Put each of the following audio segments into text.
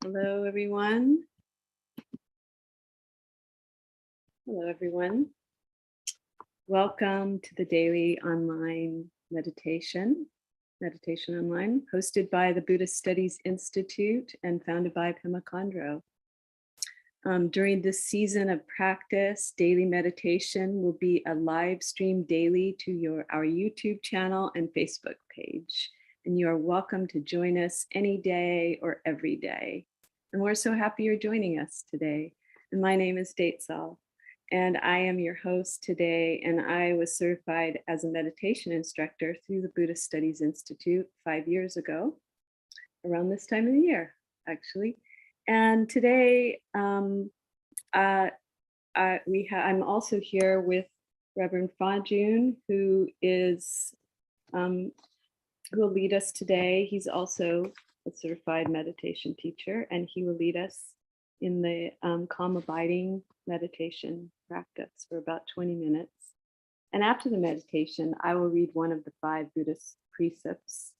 Hello, everyone. Hello, everyone. Welcome to the daily online meditation online, hosted by the Buddhist Studies Institute and founded by Pema Chödrön. During this season of practice, daily meditation will be a live stream daily to our YouTube channel and Facebook page. And you are welcome to join us any day or every day. And we're so happy you're joining us today. And my name is Datesal, and I am your host today. And I was certified as a meditation instructor through the Buddhist Studies Institute 5 years ago, around this time of the year, actually. And today, I'm also here with Reverend Fajun, who will lead us today. He's also a certified meditation teacher, and he will lead us in the calm abiding meditation practice for about 20 minutes. And after the meditation, I will read one of the 5 Buddhist precepts,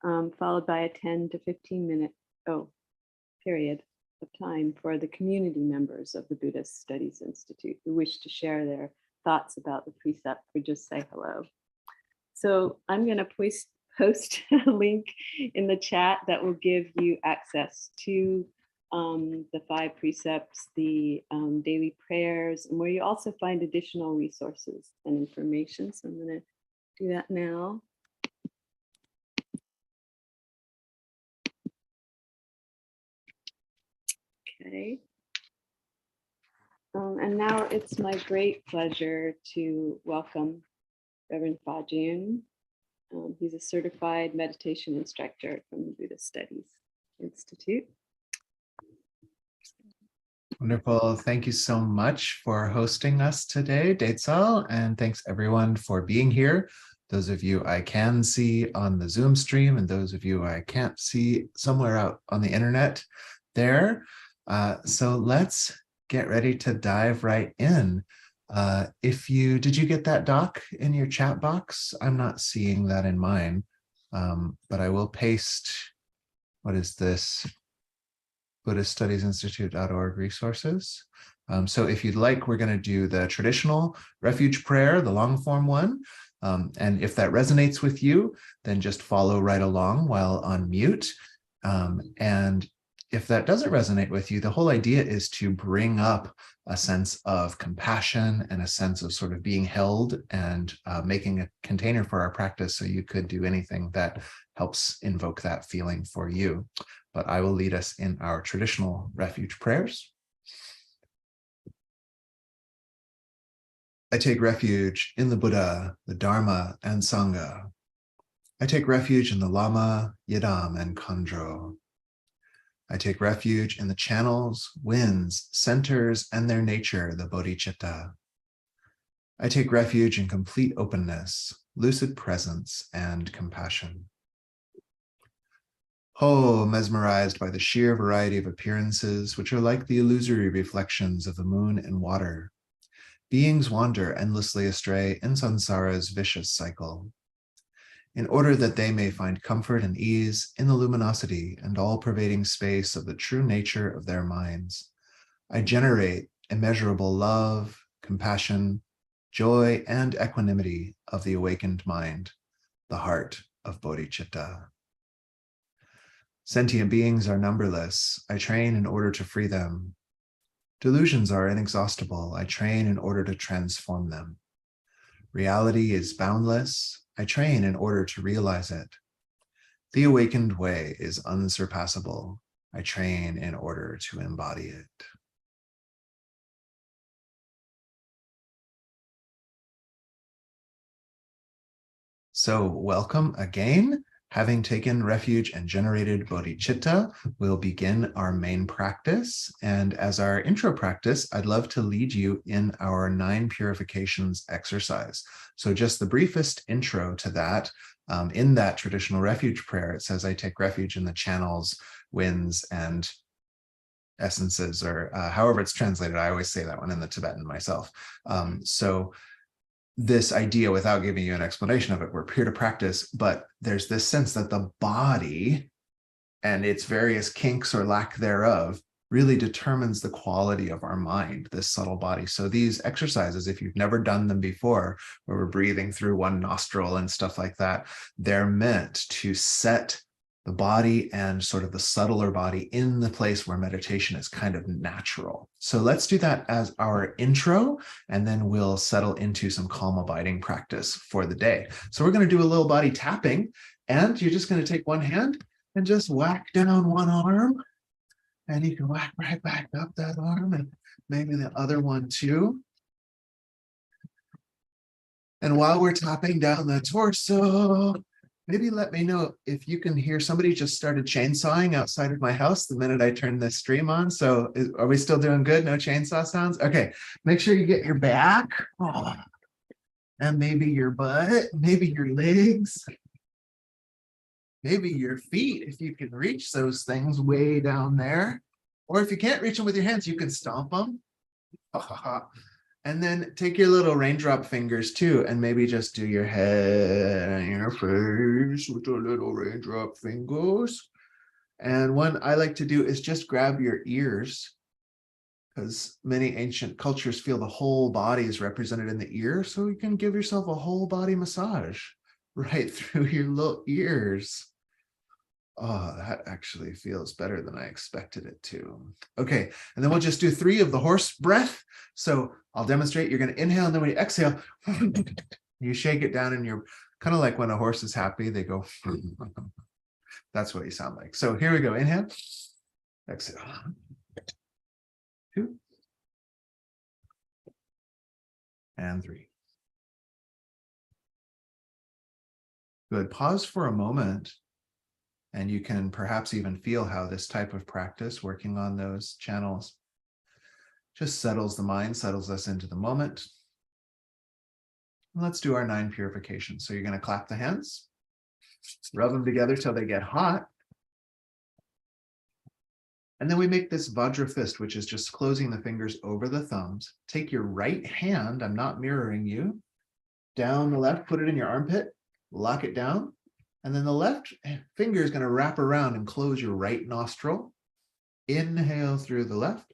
followed by a 10 to 15 minute period of time for the community members of the Buddhist Studies Institute who wish to share their thoughts about the precept or just say hello. So I'm going to post a link in the chat that will give you access to the 5 precepts, the daily prayers, and where you also find additional resources and information. So I'm going to do that now. Okay. And now it's my great pleasure to welcome Reverend Fajun. He's a certified meditation instructor from the Buddhist Studies Institute. Wonderful. Thank you so much for hosting us today, Datesal, and thanks everyone for being here. Those of you I can see on the Zoom stream and those of you I can't see somewhere out on the internet there. So let's get ready to dive right in. Did you get that doc in your chat box? I'm not seeing that in mine, but I will paste, what is this? BuddhistStudiesInstitute.org resources. So if you'd like, we're going to do the traditional refuge prayer, the long form one. And if that resonates with you, then just follow right along while on mute. And if that doesn't resonate with you, the whole idea is to bring up a sense of compassion and a sense of sort of being held and making a container for our practice. So you could do anything that helps invoke that feeling for you. But I will lead us in our traditional refuge prayers. I take refuge in the Buddha, the Dharma, and Sangha. I take refuge in the Lama, Yidam, and Khandro. I take refuge in the channels, winds, centers, and their nature, the bodhicitta. I take refuge in complete openness, lucid presence, and compassion. Ho, mesmerized by the sheer variety of appearances, which are like the illusory reflections of the moon and water. Beings wander endlessly astray in samsara's vicious cycle. In order that they may find comfort and ease in the luminosity and all-pervading space of the true nature of their minds, I generate immeasurable love, compassion, joy, and equanimity of the awakened mind, the heart of bodhicitta. Sentient beings are numberless. I train in order to free them. Delusions are inexhaustible. I train in order to transform them. Reality is boundless. I train in order to realize it. The awakened way is unsurpassable. I train in order to embody it. So welcome again. Having taken refuge and generated bodhicitta, we'll begin our main practice. And as our intro practice, I'd love to lead you in our 9 purifications exercise. So just the briefest intro to that. In that traditional refuge prayer, it says, I take refuge in the channels, winds, and essences, or however it's translated. I always say that one in the Tibetan myself. So this idea, without giving you an explanation of it, we're here to practice, but there's this sense that the body and its various kinks or lack thereof really determines the quality of our mind, this subtle body. So these exercises, if you've never done them before, where we're breathing through one nostril and stuff like that, they're meant to set the body and sort of the subtler body in the place where meditation is kind of natural. So let's do that as our intro, and then we'll settle into some calm abiding practice for the day. So we're going to do a little body tapping, and you're just going to take one hand and just whack down one arm, and you can whack right back up that arm, and maybe the other one too. And while we're tapping down the torso, maybe let me know if you can hear somebody just started chainsawing outside of my house the minute I turned the stream on. So are we still doing good? No chainsaw sounds? Okay, make sure you get your back, and maybe your butt, maybe your legs, maybe your feet, if you can reach those things way down there. Or if you can't reach them with your hands, you can stomp them. And then take your little raindrop fingers too, and maybe just do your head and your face with the little raindrop fingers. And one I like to do is just grab your ears, because many ancient cultures feel the whole body is represented in the ear. So you can give yourself a whole body massage right through your little ears. Oh, that actually feels better than I expected it to. Okay, and then we'll just do 3 of the horse breath. So I'll demonstrate. You're going to inhale, and then when you exhale, you shake it down, and you're kind of like when a horse is happy, they go. That's what you sound like. So here we go. Inhale, exhale. 2 and 3. Good. Pause for a moment. And you can perhaps even feel how this type of practice, working on those channels, just settles the mind, settles us into the moment. Let's do our 9 purifications. So you're going to clap the hands, rub them together till they get hot. And then we make this Vajra fist, which is just closing the fingers over the thumbs. Take your right hand, I'm not mirroring you, down the left, put it in your armpit, lock it down. And then the left finger is going to wrap around and close your right nostril. Inhale through the left.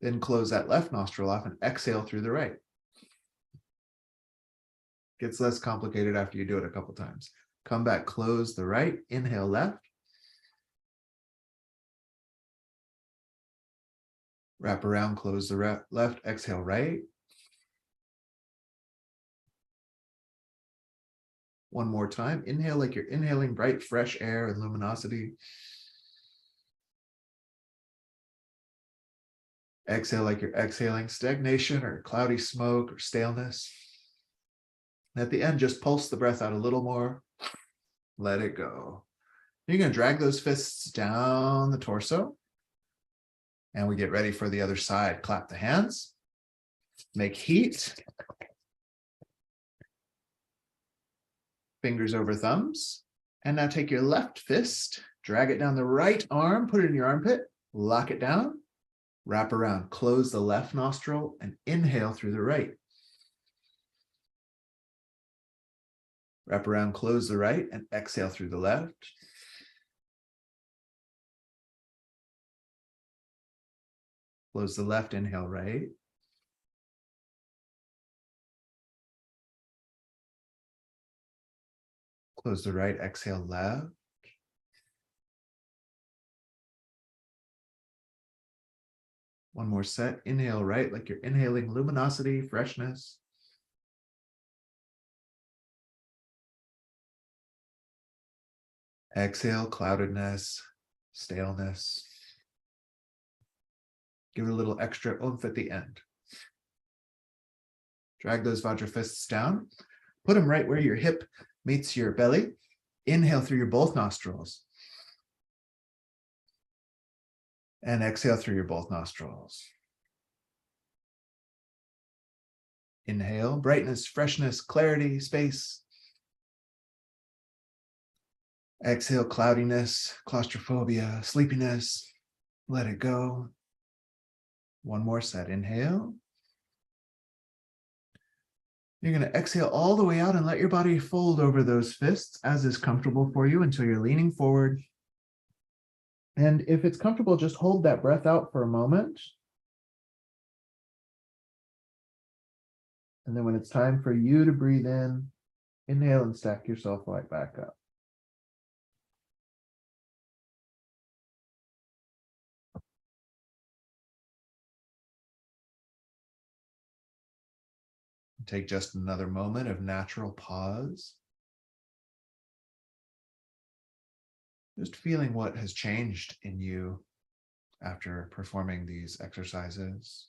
Then close that left nostril off and exhale through the right. Gets less complicated after you do it a couple times. Come back, close the right, inhale left. Wrap around, close the left, exhale right. One more time. Inhale like you're inhaling bright, fresh air and luminosity. Exhale like you're exhaling stagnation or cloudy smoke or staleness. And at the end, just pulse the breath out a little more. Let it go. You're going to drag those fists down the torso. And we get ready for the other side. Clap the hands. Make heat. Fingers over thumbs. And now take your left fist, drag it down the right arm, put it in your armpit, lock it down, wrap around, close the left nostril, and inhale through the right. Wrap around, close the right, and exhale through the left. Close the left, inhale right. Close the right, exhale left. One more set. Inhale right, like you're inhaling luminosity, freshness. Exhale, cloudedness, staleness. Give it a little extra oomph at the end. Drag those Vajra fists down. Put them right where your hip meets your belly. Inhale through your both nostrils. And exhale through your both nostrils. Inhale, brightness, freshness, clarity, space. Exhale, cloudiness, claustrophobia, sleepiness. Let it go. One more set. Inhale. You're going to exhale all the way out and let your body fold over those fists as is comfortable for you until you're leaning forward. And if it's comfortable, just hold that breath out for a moment. And then when it's time for you to breathe in, inhale and stack yourself right back up. Take just another moment of natural pause. Just feeling what has changed in you after performing these exercises.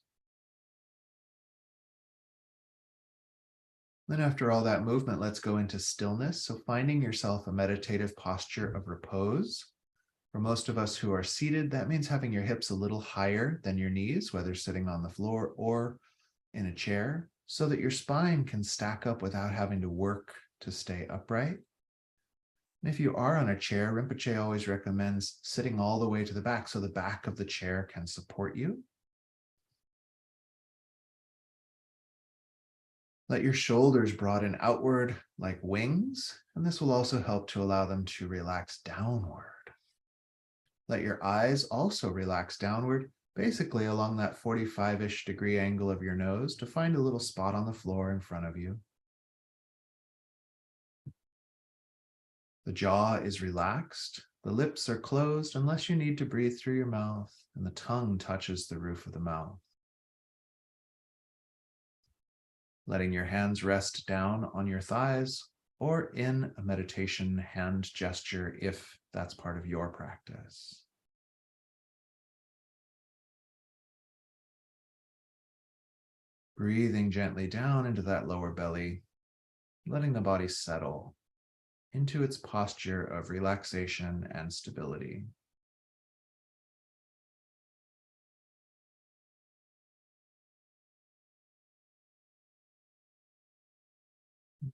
Then after all that movement, let's go into stillness. So finding yourself a meditative posture of repose. For most of us who are seated, that means having your hips a little higher than your knees, whether sitting on the floor or in a chair, so that your spine can stack up without having to work to stay upright. And if you are on a chair, Rinpoche always recommends sitting all the way to the back so the back of the chair can support you. Let your shoulders broaden outward like wings, and this will also help to allow them to relax downward. Let your eyes also relax downward, basically along that 45-ish degree angle of your nose to find a little spot on the floor in front of you. The jaw is relaxed, the lips are closed unless you need to breathe through your mouth, and the tongue touches the roof of the mouth. Letting your hands rest down on your thighs or in a meditation hand gesture if that's part of your practice. Breathing gently down into that lower belly, letting the body settle into its posture of relaxation and stability.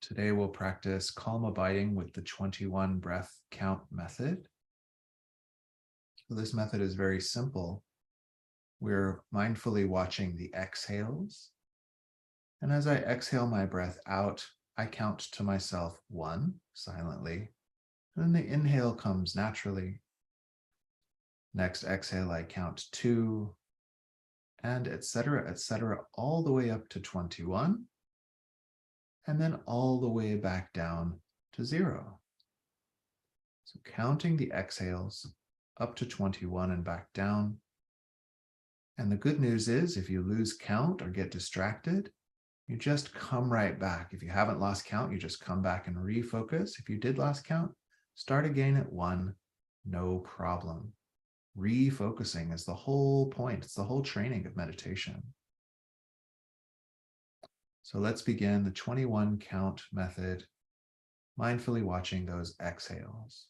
Today we'll practice calm abiding with the 21 breath count method. So this method is very simple. We're mindfully watching the exhales. And as I exhale my breath out, I count to myself 1 silently. And then the inhale comes naturally. Next exhale, I count 2, and etc., all the way up to 21. And then all the way back down to 0. So counting the exhales up to 21 and back down. And the good news is if you lose count or get distracted, you just come right back. If you haven't lost count, you just come back and refocus. If you did lose count, start again at 1, no problem. Refocusing is the whole point. It's the whole training of meditation. So let's begin the 21 count method, mindfully watching those exhales.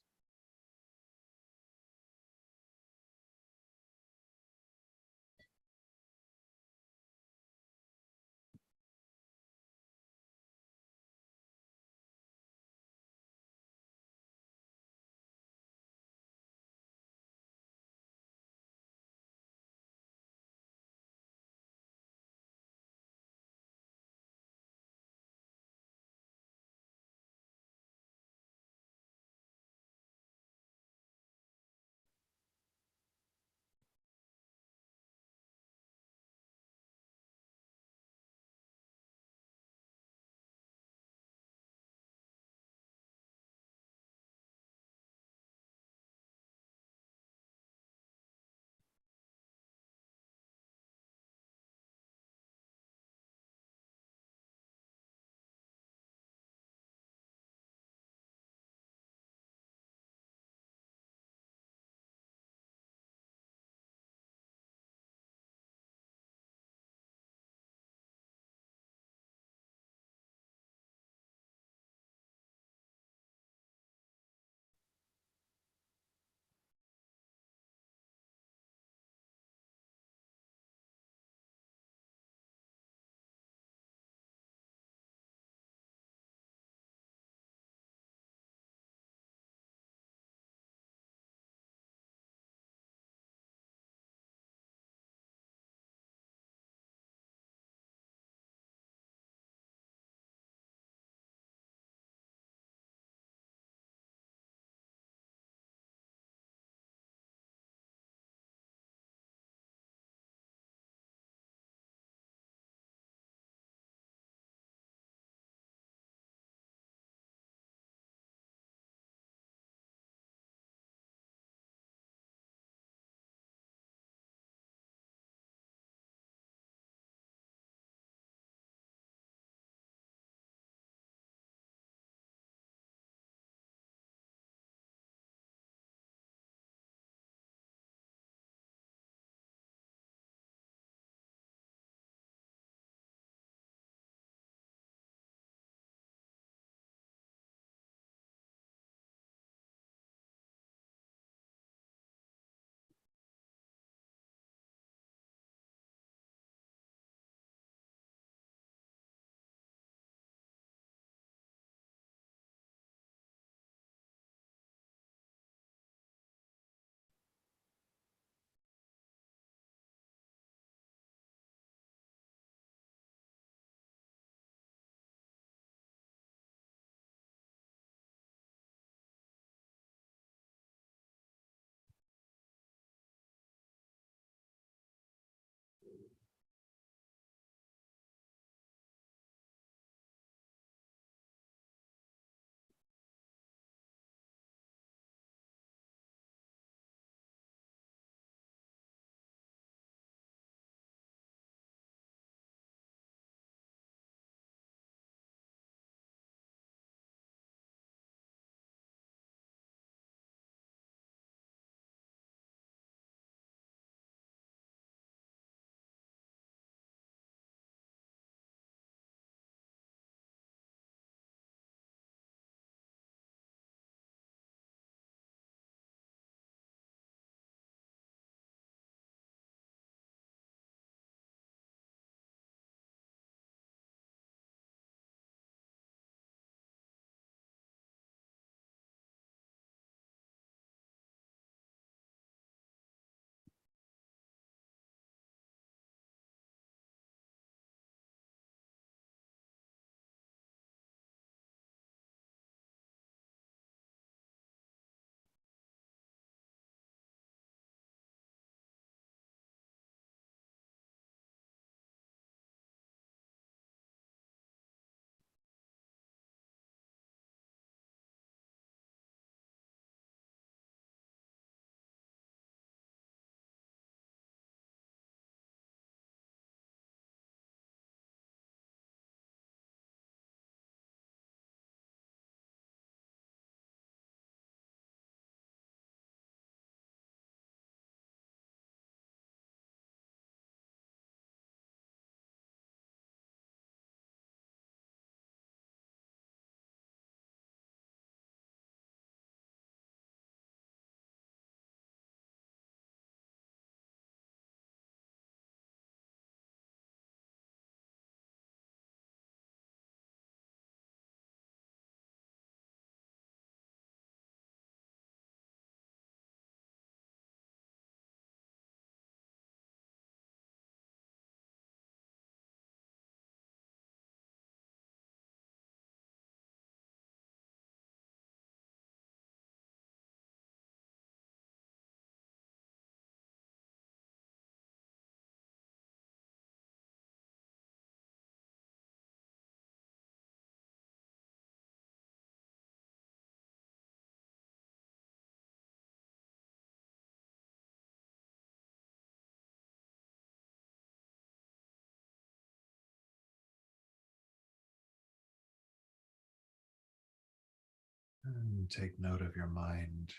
And take note of your mind.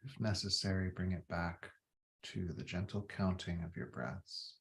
If necessary, bring it back to the gentle counting of your breaths.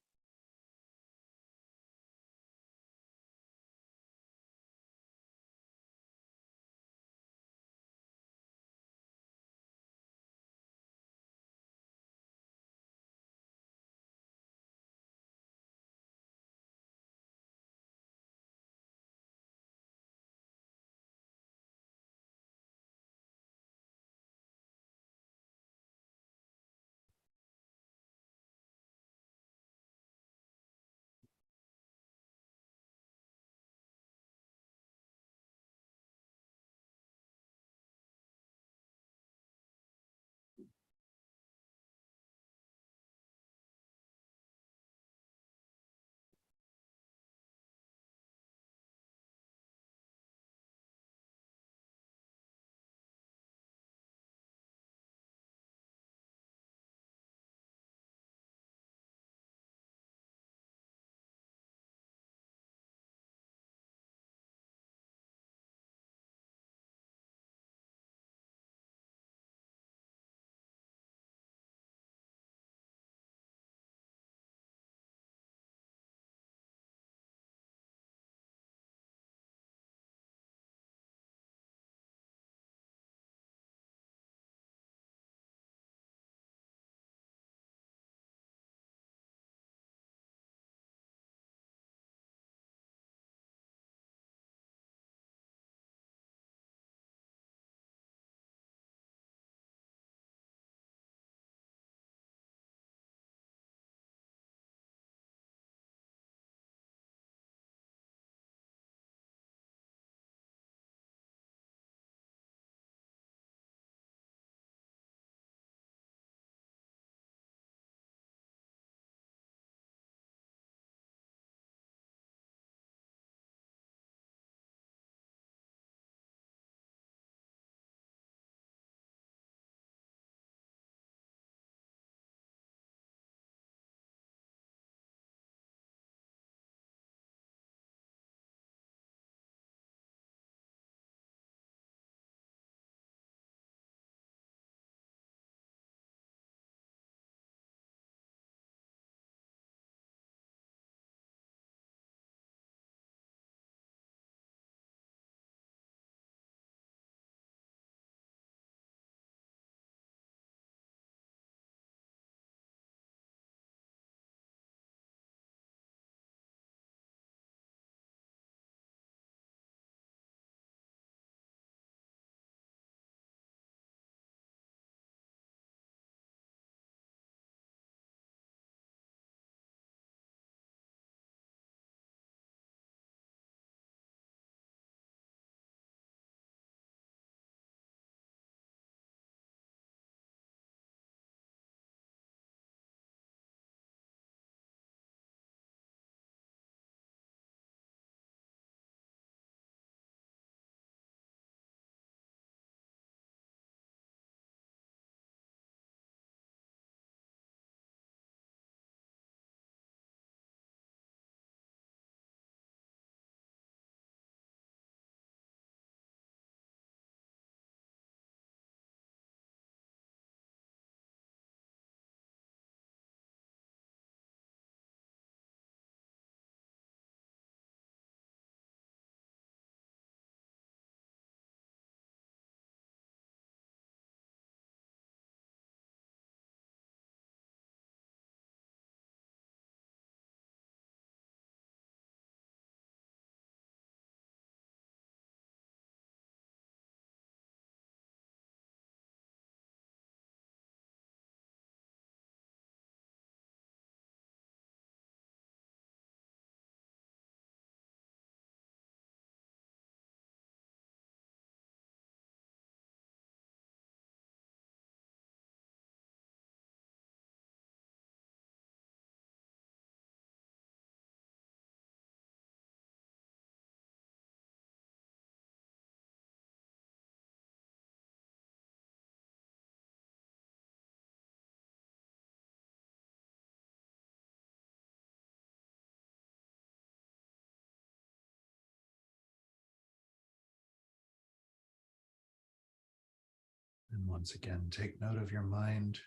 And once again, take note of your mind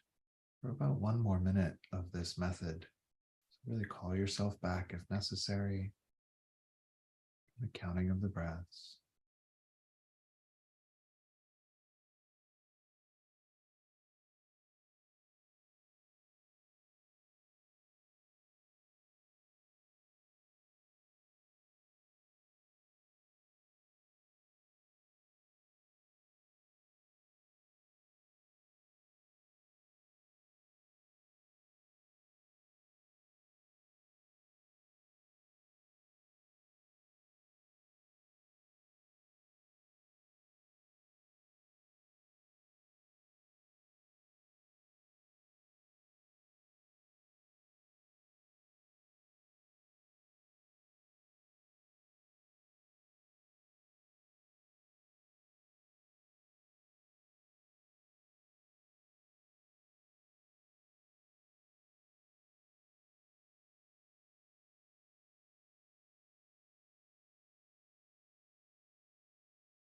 for about 1 more minute of this method. So really call yourself back if necessary. The counting of the breaths.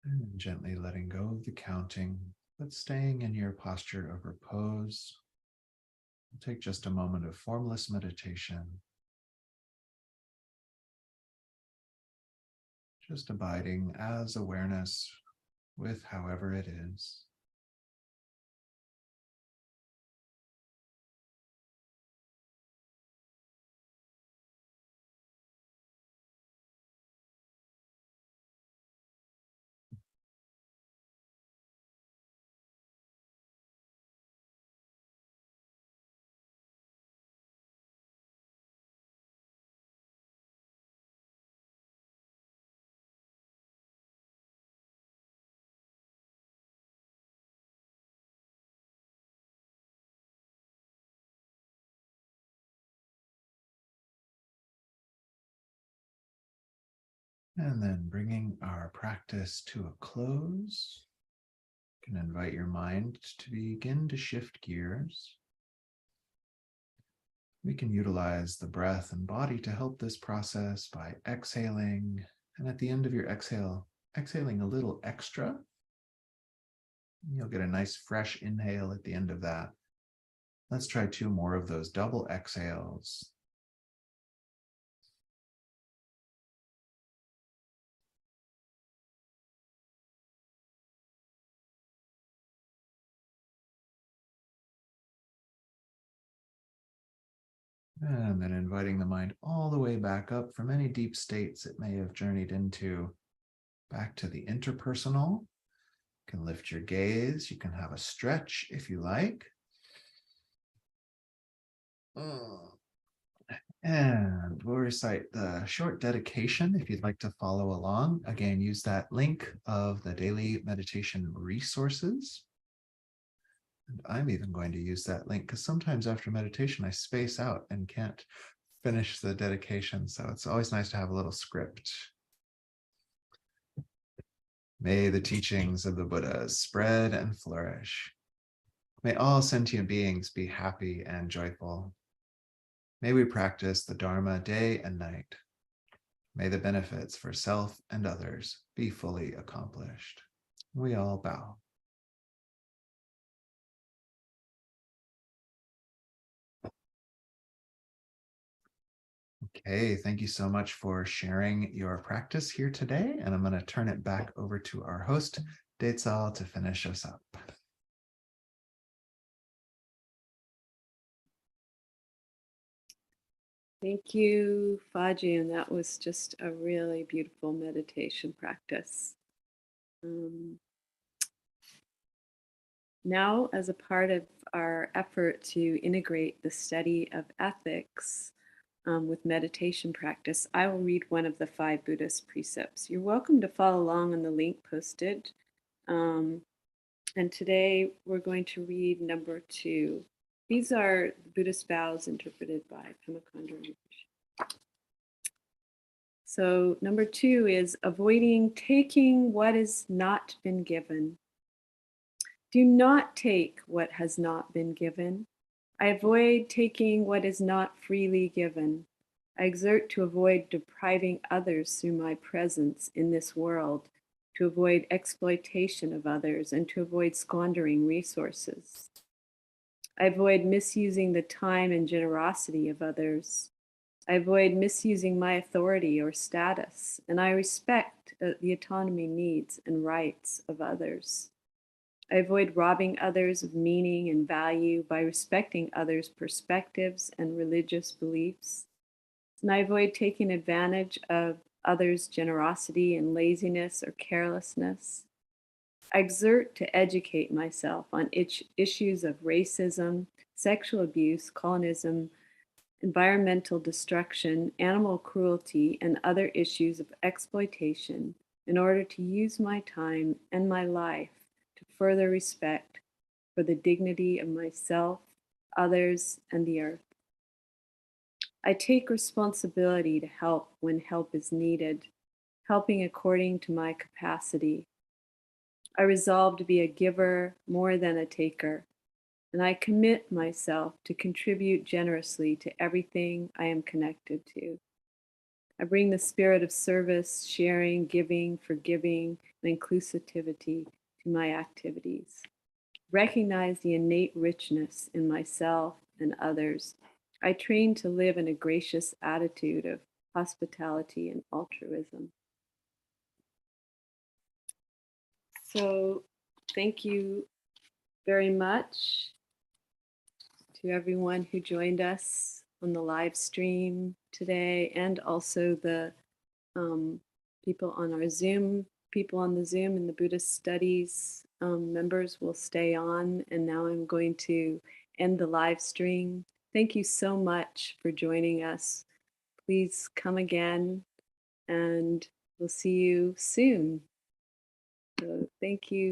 And gently letting go of the counting, but staying in your posture of repose. Take just a moment of formless meditation. Just abiding as awareness with however it is. And then bringing our practice to a close, you can invite your mind to begin to shift gears. We can utilize the breath and body to help this process by exhaling. And at the end of your exhale, exhaling a little extra. You'll get a nice fresh inhale at the end of that. Let's try 2 more of those double exhales. And then inviting the mind all the way back up from any deep states it may have journeyed into, back to the interpersonal. You can lift your gaze. You can have a stretch if you like. And we'll recite the short dedication if you'd like to follow along. Again, use that link of the daily meditation resources. And I'm even going to use that link because sometimes after meditation, I space out and can't finish the dedication. So it's always nice to have a little script. May the teachings of the Buddhas spread and flourish. May all sentient beings be happy and joyful. May we practice the Dharma day and night. May the benefits for self and others be fully accomplished. We all bow. Okay, thank you so much for sharing your practice here today. And I'm going to turn it back over to our host, Deitzal, to finish us up. Thank you, Fajian. That was just a really beautiful meditation practice. Now, as a part of our effort to integrate the study of ethics with meditation practice, I will read one of the 5 Buddhist precepts. You're welcome to follow along on the link posted. And today we're going to read number 2. These are Buddhist vows interpreted by Pemakanda Rinpoche. So number 2 is avoiding taking what has not been given. Do not take what has not been given. I avoid taking what is not freely given. I exert to avoid depriving others through my presence in this world, to avoid exploitation of others, and to avoid squandering resources. I avoid misusing the time and generosity of others. I avoid misusing my authority or status, and I respect the autonomy, needs, and rights of others. I avoid robbing others of meaning and value by respecting others' perspectives and religious beliefs. And I avoid taking advantage of others' generosity and laziness or carelessness. I exert to educate myself on issues of racism, sexual abuse, colonism, environmental destruction, animal cruelty, and other issues of exploitation in order to use my time and my life to further respect for the dignity of myself, others, and the earth. I take responsibility to help when help is needed, helping according to my capacity. I resolve to be a giver more than a taker, and I commit myself to contribute generously to everything I am connected to. I bring the spirit of service, sharing, giving, forgiving, and inclusivity to my activities. Recognize the innate richness in myself and others. I train to live in a gracious attitude of hospitality and altruism. So, thank you very much to everyone who joined us on the live stream today, and also the um, people on our Zoom, people on the Zoom and the Buddhist Studies members will stay on. And now I'm going to end the live stream. Thank you so much for joining us. Please come again, and we'll see you soon. So thank you.